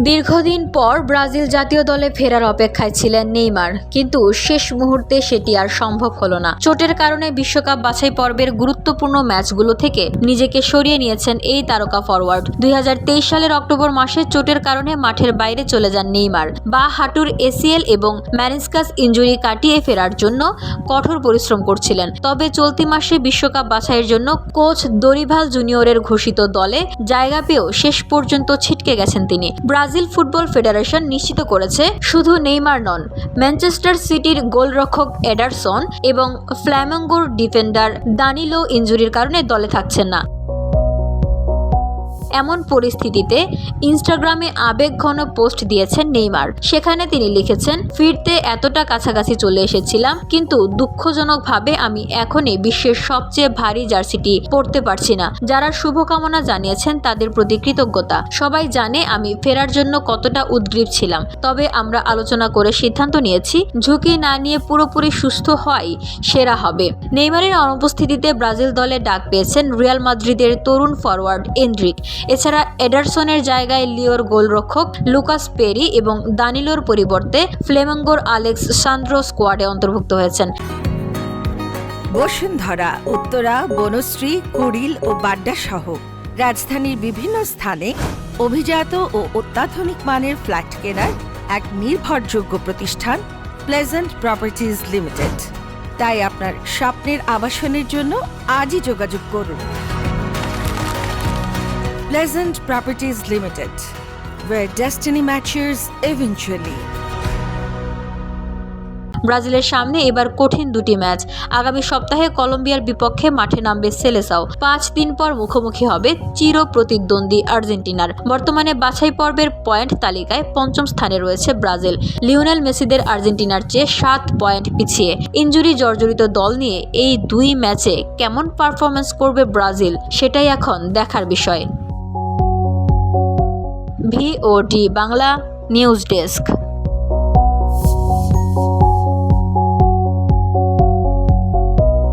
দীর্ঘদিন পর ব্রাজিল জাতীয় দলে ফেরার অপেক্ষায় ছিলেন নেইমার, কিন্তু শেষ মুহূর্তে সেটি আর সম্ভব হলো না। চোটের কারণে বিশ্বকাপ বাছাই পর্বের গুরুত্বপূর্ণ ম্যাচগুলো থেকে নিজেকে সরিয়ে নিয়েছেন এই তারকা ফরওয়ার্ড। 2023 সালের অক্টোবর মাসে চোটের কারণে মাঠের বাইরে চলে যান নেইমার। বাঁ হাঁটুর ACL এবং মেনিসকাস ইনজুরি কাটিয়ে ফেরার জন্য কঠোর পরিশ্রম করছিলেন। তবে চলতি মাসে বিশ্বকাপ বাছাইয়ের জন্য কোচ দরিভাল জুনিয়রের ঘোষিত দলে জায়গা পেয়েও শেষ পর্যন্ত ছিটকে গেছেন তিনি। ব্রাজিল ফুটবল ফেডারেশন নিশ্চিত করেছে শুধু নেইমার নন, ম্যানচেস্টার সিটির গোলরক্ষক এডারসন এবং ফ্ল্যামেঙ্গোর ডিফেন্ডার দানিলো ইনজুরির কারণে দলে থাকছেন না। এমন পরিস্থিতিতে ইনস্টাগ্রামে আবেগঘন পোস্ট দিয়েছেন নেইমার। সেখানে তিনি লিখেছেন, ফিরতে এতটা কাছাকাছি চলে এসেছিলাম, কিন্তু দুঃখজনকভাবে আমি এখনই বিশ্বের সবচেয়ে ভারী জার্সিটি পরতে পারছি না। যারা শুভকামনা জানিয়েছেন তাদের প্রতি কৃতজ্ঞতা। সবাই জানে আমি ফেরার জন্য কতটা উদ্গ্রীব ছিলাম, তবে আমরা আলোচনা করে সিদ্ধান্ত নিয়েছি ঝুঁকি না নিয়ে পুরোপুরি সুস্থ হওয়াই সেরা হবে। নেইমারের অনুপস্থিতিতে ব্রাজিল দলে ডাক পেয়েছেন রিয়াল মাদ্রিদের তরুণ ফরওয়ার্ড এন্ড্রিক। এছাড়া এডারসনের জায়গায় লিওর গোলরক্ষক লুকাস পেরি এবং দানিলোর পরিবর্তে ফ্লেমেঙ্গোর আলেক্স সান্দ্রো স্কোয়াডে অন্তর্ভুক্ত হয়েছেন। বসুন্ধরা, উত্তরা, বনশ্রী, কুড়িল ও বাড্ডা সহ রাজধানীর বিভিন্ন স্থানে অভিজাত ও অত্যাধুনিক মানের ফ্ল্যাট কেনার এক নির্ভরযোগ্য প্রতিষ্ঠান প্লেজেন্ট প্রপার্টিজ লিমিটেড। তাই আপনার স্বপ্নের আবাসনের জন্য আজই যোগাযোগ করুন। Pleasant Properties Limited, where destiny matches eventually. ব্রাজিলের সামনে এবার কঠিন দুটি ম্যাচ। আগামী সপ্তাহে কলম্বিয়ার বিপক্ষে মাঠে নামবে সেলেসাও। 5 দিন পর মুখোমুখি হবে চির প্রতিদ্বন্দ্বী আর্জেন্টিনার। বর্তমানে বাছাই পর্বের পয়েন্ট তালিকায় 5ম স্থানে রয়েছে ব্রাজিল। লিওনেল মেসিদের আর্জেন্টিনার চেয়ে 7 পয়েন্ট পিছিয়ে। ইনজুরি জর্জরিত দল নিয়ে এই দুই ম্যাচে কেমন পারফরম্যান্স করবে ব্রাজিল, সেটাই এখন দেখার বিষয়। VOD Bangla news desk.